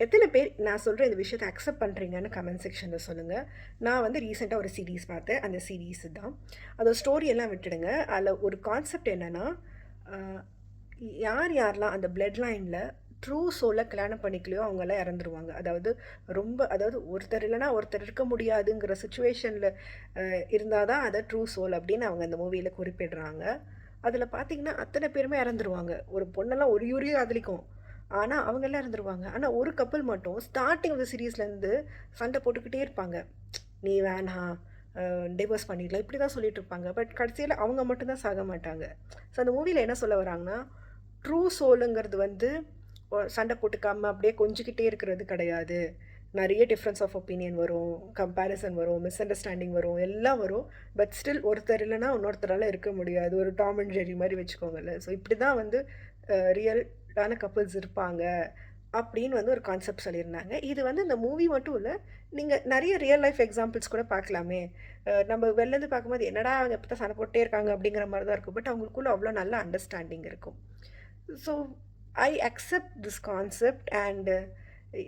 எத்தனை பேர் நான் சொல்கிற இந்த விஷயத்தை அக்செப்ட் பண்ணுறீங்கன்னு கமெண்ட் செக்ஷனில் சொல்லுங்கள். நான் வந்து ரீசெண்டாக ஒரு சீரீஸ் பார்த்தேன். அந்த சீரீஸ் தான். அதோட ஸ்டோரியெல்லாம் விட்டுடுங்க. அதில் ஒரு கான்செப்ட் என்னென்னா, யார் யாரெல்லாம் அந்த பிளட் லைனில் ட்ரூ சோலை கல்யாணம் பண்ணிக்கலையோ அவங்கெல்லாம் இறந்துருவாங்க. அதாவது ஒருத்தர் இல்லைனா ஒருத்தர் இருக்க முடியாதுங்கிற சுச்சுவேஷனில் இருந்தால் தான் அதை ட்ரூ சோல் அப்படின்னு அவங்க அந்த மூவியில் குறிப்பிடுறாங்க. அதில் பார்த்தீங்கன்னா அத்தனை பேருமே இறந்துருவாங்க. ஒரு பொண்ணெல்லாம் ஒரு யூரியும் காதலிக்கும். ஆனால் அவங்கெல்லாம் இருந்துருவாங்க. ஆனால் ஒரு கப்பல் மட்டும் ஸ்டார்டிங் ஆஃப் த சீரீஸ்லேருந்து சண்டை போட்டுக்கிட்டே இருப்பாங்க. நீ வேணாம், டிவோர்ஸ் பண்ணிடலாம், இப்படி தான் சொல்லிட்டு இருப்பாங்க. பட் கடைசியில் அவங்க மட்டும்தான் சாக மாட்டாங்க. ஸோ அந்த மூவியில் என்ன சொல்ல வராங்கன்னா, ட்ரூ சோலுங்கிறது வந்து சண்டை போட்டுக்காமல் அப்படியே கொஞ்சிக்கிட்டே இருக்கிறது கிடையாது. நிறைய டிஃப்ரென்ஸ் ஆஃப் ஒப்பீனியன் வரும், கம்பேரிசன் வரும், மிஸ் அண்டர்ஸ்டாண்டிங் வரும், எல்லாம் வரும். பட் ஸ்டில் ஒருத்தர் இல்லைன்னா இன்னொருத்தரால் இருக்க முடியாது. ஒரு டாம் அண்ட் ஜெர்ரி மாதிரி வச்சுக்கோங்கல்ல. ஸோ இப்படி தான் வந்து ரியலான கப்புள்ஸ் இருப்பாங்க அப்படின்னு வந்து ஒரு கான்செப்ட் சொல்லியிருந்தாங்க. இது வந்து இந்த மூவி மட்டும் இல்லை, நீங்கள் நிறைய ரியல் லைஃப் எக்ஸாம்பிள்ஸ் கூட பார்க்கலாமே. நம்ம வெளிலேருந்து பார்க்கும்போது என்னடா அவங்க எப்போ தான் சண்டை போட்டே இருக்காங்க அப்படிங்கிற மாதிரி தான் இருக்கும். பட் அவங்களுக்குள்ள அவ்வளோ நல்ல அண்டர்ஸ்டாண்டிங் இருக்கும். So I accept this concept. And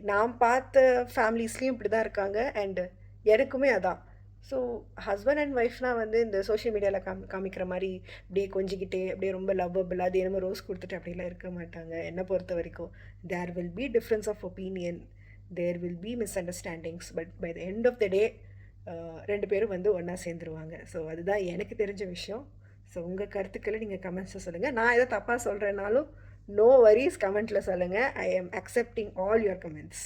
நான் பார்த்த ஃபேமிலிஸ்லேயும் இப்படி தான் இருக்காங்க. அண்டு எனக்குமே அதான். ஸோ ஹஸ்பண்ட் அண்ட் ஒய்ஃப்னால் வந்து இந்த சோஷியல் மீடியாவில் காமிக்கிற மாதிரி அப்படியே கொஞ்சிக்கிட்டே அப்படியே ரொம்ப லவ்வபிள் அது என்னமோ ரோஸ் கொடுத்துட்டு அப்படிலாம் இருக்க மாட்டாங்க. என்னை பொறுத்த வரைக்கும் there will be difference of opinion, there will be misunderstandings, but by the end of the day ரெண்டு பேரும் வந்து ஒன்றா சேர்ந்துருவாங்க. ஸோ அதுதான் எனக்கு தெரிஞ்ச விஷயம். ஸோ உங்கள் கருத்துக்களை நீங்கள் கமெண்ட்ஸில் சொல்லுங்கள். நான் எதோ தப்பாக சொல்கிறேனாலும் நோ வரிஸ், கமெண்ட்டில் சொல்லுங்கள். I am accepting all your comments.